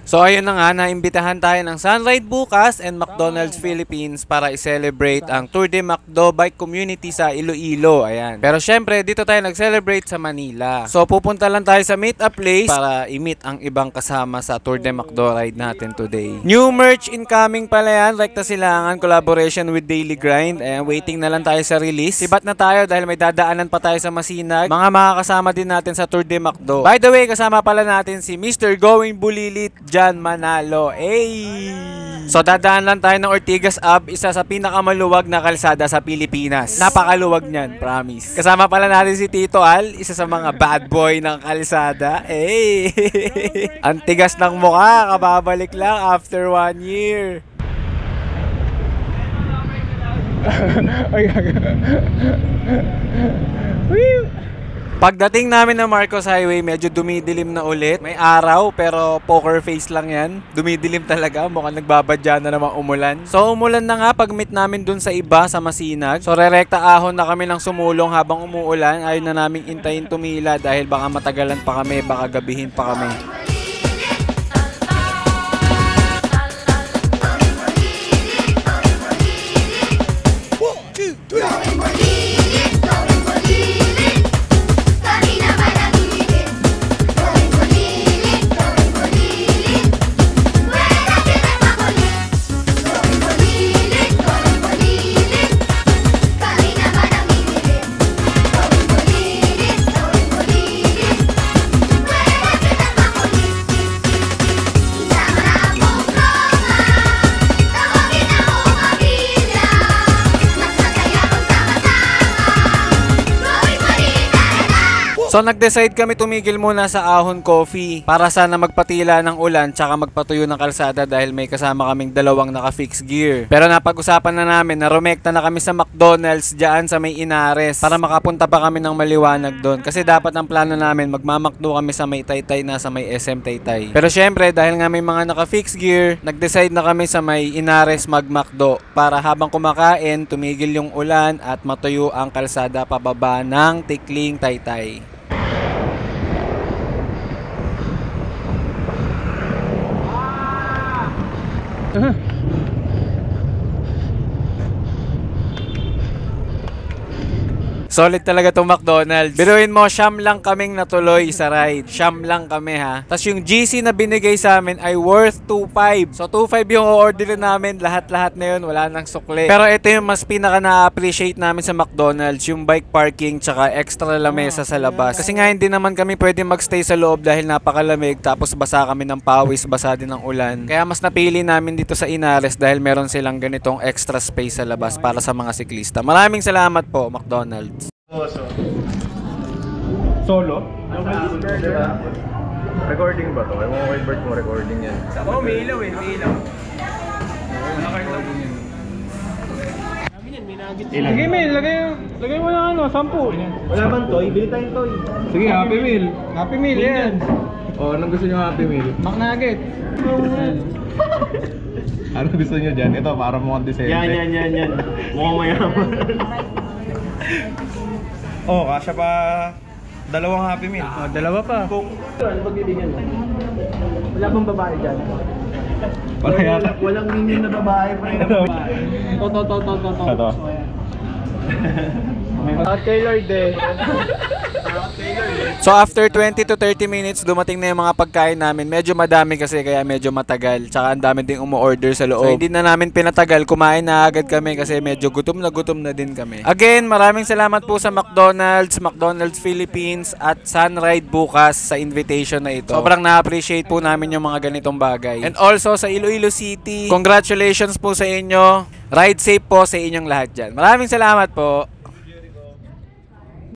So ayun na nga, naimbitahan tayo ng Sunride bukas and McDonald's Philippines para i-celebrate ang Tour de McDo Bike Community sa Iloilo. Ayan. Pero syempre, dito tayo nag-celebrate sa Manila. So pupunta lang tayo sa meet-up place para i-meet ang ibang kasama sa Tour de McDo ride natin today. New merch incoming pala yan. Rekta Silangan collaboration with Daily Grind. Ayan, waiting na lang tayo sa release. Sibat na tayo dahil may dadaanan pa tayo sa Masinag. Mga makakasama din natin sa Tour de McDo. By the way, kasama pala natin si Mr. Going Bulilit Jan Manalo. Hey! So dadaan lang tayo ng Ortigas Ave, isa sa pinakamaluwag na kalsada sa Pilipinas. Napakaluwag niyan, promise. Kasama pala natin si Tito Al, isa sa mga bad boy ng kalsada. Hey! Ang tigas ng mukha, kababalik lang after 1 year. Pagdating namin ng Marcos Highway, medyo dumidilim na ulit. May araw pero poker face lang yan. Dumidilim talaga, mukhang nagbabadya na naman umulan. So umulan na nga pag-meet namin dun sa iba sa Masinag. So rerekta ahon na kami ng sumulong habang umuulan. Ayaw na naming intayin tumila dahil baka matagalan pa kami, baka gabihin pa kami. So nag-decide kami tumigil muna sa Ahon Coffee para sana magpatila ng ulan tsaka magpatuyo ng kalsada dahil may kasama kaming dalawang naka-fix gear. Pero napag-usapan na namin na rumekta na kami sa McDonald's dyan sa may Inares para makapunta pa kami ng maliwanag doon. Kasi dapat ang plano namin magmamakdo kami sa may Taytay na sa may SM Taytay. Pero syempre dahil nga may mga naka-fix gear, nag-decide na kami sa may Inares magmakdo para habang kumakain tumigil yung ulan at matuyo ang kalsada pababa ng Tikling Taytay. Solid talaga itong McDonald's. Biruin mo, siyam lang kaming natuloy sa ride. Siyam lang kami ha. Tapos yung GC na binigay sa amin ay worth 2.5. So 2.5 yung o-order namin. Lahat-lahat na yun. Wala nang sukli. Pero ito yung mas pinaka na-appreciate namin sa McDonald's. Yung bike parking tsaka extra lamesa sa labas. Kasi nga hindi naman kami pwede magstay sa loob dahil napakalamig. Tapos basa kami ng pawis, basa din ng ulan. Kaya mas napili namin dito sa Inares dahil meron silang ganitong extra space sa labas para sa mga siklista. Maraming salamat po, McDonald's. Solo? Recording ba to? Ewan ko kay Bert kung recording yan. Oo, may ilaw eh, may ilaw. Sige, Mel, lagay mo na ano, 10. Wala bang toy? Bili tayong toy. Sige, Happy Meal. Happy Meal yan. O, anong gusto nyo Happy Meal? McNugget. Anong gusto nyo dyan? Ito, para mukhang disente. Yan. Mukhang mayaman. Oh, kasya pa dalawang Happy Meal. Oh, dalawa pa. Coke. Ano pagbibigyan mo? Wala bang babae dyan? Walang minion na babae pa rin na babae. Ito. At Taylor de. So after 20 to 30 minutes, dumating na yung mga pagkain namin. Medyo madami kasi kaya medyo matagal. Tsaka ang dami ding umu-order sa loob. So hindi na namin pinatagal. Kumain na agad kami kasi medyo gutom na din kami. Again, maraming salamat po sa McDonald's, McDonald's Philippines at Sunride bukas sa invitation na ito. Sobrang na-appreciate po namin yung mga ganitong bagay. And also sa Iloilo City, congratulations po sa inyo. Ride safe po sa inyong lahat dyan. Maraming salamat po.